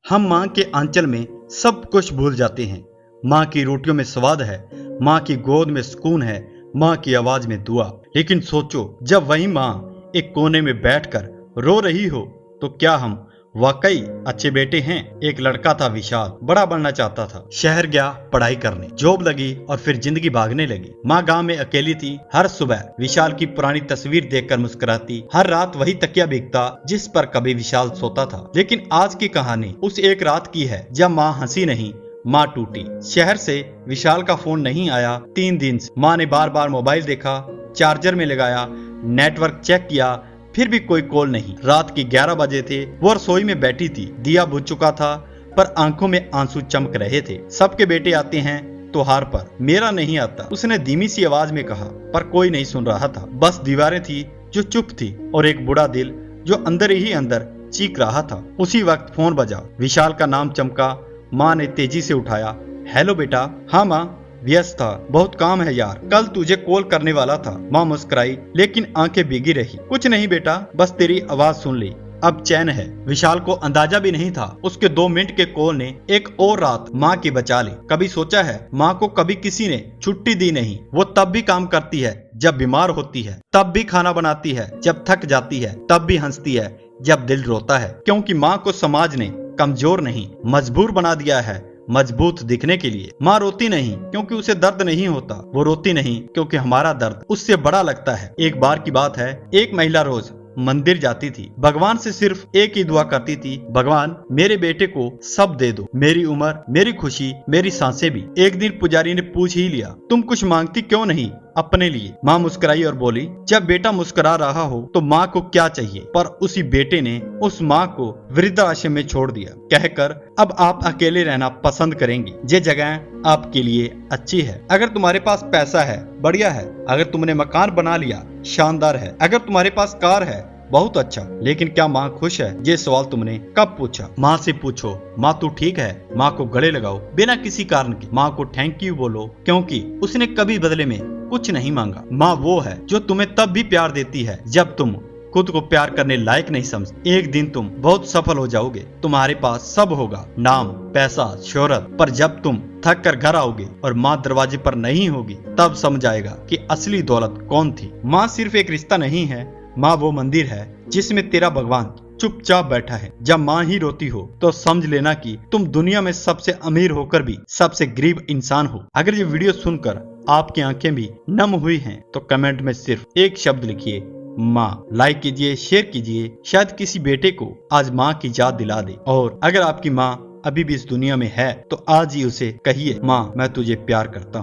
हम माँ के आंचल में सब कुछ भूल जाते हैं। माँ की रोटियों में स्वाद है, माँ की गोद में सुकून है, माँ की आवाज में दुआ। लेकिन सोचो, जब वही माँ एक कोने में बैठकर रो रही हो तो क्या हम वाकई अच्छे बेटे हैं? एक लड़का था विशाल, बड़ा बनना चाहता था। शहर गया पढ़ाई करने, जॉब लगी और फिर जिंदगी भागने लगी। माँ गांव में अकेली थी। हर सुबह विशाल की पुरानी तस्वीर देखकर मुस्कुराती, हर रात वही तकिया भीगता जिस पर कभी विशाल सोता था। लेकिन आज की कहानी उस एक रात की है जब माँ हंसी नहीं, माँ टूटी। शहर से विशाल का फोन नहीं आया 3 दिन से। माँ ने बार बार मोबाइल देखा, चार्जर में लगाया, नेटवर्क चेक किया, फिर भी कोई कॉल नहीं। रात के 11 बजे थे। वो रसोई में बैठी थी, दिया बुझ चुका था पर आंखों में आंसू चमक रहे थे। सबके बेटे आते हैं त्योहार पर, मेरा नहीं आता, उसने धीमी सी आवाज में कहा। पर कोई नहीं सुन रहा था। बस दीवारें थी जो चुप थी और एक बुढ़ा दिल जो अंदर ही अंदर चीख रहा था। उसी वक्त फोन बजा। विशाल का नाम चमका। माँ ने तेजी से उठाया। हेलो बेटा। हाँ माँ, व्यस्त था, बहुत काम है यार, कल तुझे कॉल करने वाला था। माँ मुस्कुराई लेकिन आंखें भीगी रही। कुछ नहीं बेटा, बस तेरी आवाज सुन ली, अब चैन है। विशाल को अंदाजा भी नहीं था उसके 2 मिनट के कॉल ने एक और रात माँ की बचा ली। कभी सोचा है माँ को कभी किसी ने छुट्टी दी नहीं। वो तब भी काम करती है जब बीमार होती है, तब भी खाना बनाती है जब थक जाती है, तब भी हंसती है जब दिल रोता है। क्योंकि माँ को समाज ने कमजोर नहीं, मजबूर बना दिया है, मजबूत दिखने के लिए। माँ रोती नहीं क्योंकि उसे दर्द नहीं होता, वो रोती नहीं क्योंकि हमारा दर्द उससे बड़ा लगता है। एक बार की बात है, एक महिला रोज मंदिर जाती थी। भगवान से सिर्फ एक ही दुआ करती थी, भगवान मेरे बेटे को सब दे दो, मेरी उम्र, मेरी खुशी, मेरी सांसें भी। एक दिन पुजारी ने पूछ ही लिया, तुम कुछ मांगती क्यों नहीं अपने लिए? माँ मुस्कुराई और बोली, जब बेटा मुस्कुरा रहा हो तो माँ को क्या चाहिए? पर उसी बेटे ने उस माँ को वृद्धाश्रम में छोड़ दिया, कहकर अब आप अकेले रहना पसंद करेंगी। ये जगह आपके लिए अच्छी है। अगर तुम्हारे पास पैसा है, बढ़िया है। अगर तुमने मकान बना लिया, शानदार है। अगर तुम्हारे पास कार है, बहुत अच्छा। लेकिन क्या माँ खुश है? ये सवाल तुमने कब पूछा? माँ से पूछो, माँ तू ठीक है? माँ को गले लगाओ बिना किसी कारण के। माँ को थैंक यू बोलो क्योंकि उसने कभी बदले में कुछ नहीं मांगा। माँ वो है जो तुम्हें तब भी प्यार देती है जब तुम खुद को प्यार करने लायक नहीं समझते। एक दिन तुम बहुत सफल हो जाओगे, तुम्हारे पास सब होगा, नाम, पैसा, शोहरत, पर जब तुम थक कर घर आओगे और माँ दरवाजे पर नहीं होगी, तब समझ आएगा कि असली दौलत कौन थी। माँ सिर्फ एक रिश्ता नहीं है, माँ वो मंदिर है जिसमें तेरा भगवान चुपचाप बैठा है। जब माँ ही रोती हो तो समझ लेना कि तुम दुनिया में सबसे अमीर होकर भी सबसे गरीब इंसान हो। अगर ये वीडियो सुनकर आपकी आंखें भी नम हुई हैं तो कमेंट में सिर्फ एक शब्द लिखिए, माँ। लाइक कीजिए, शेयर कीजिए, शायद किसी बेटे को आज माँ की याद दिला दे। और अगर आपकी माँ अभी भी इस दुनिया में है तो आज ही उसे कहिए, माँ मैं तुझे प्यार करता हूँ।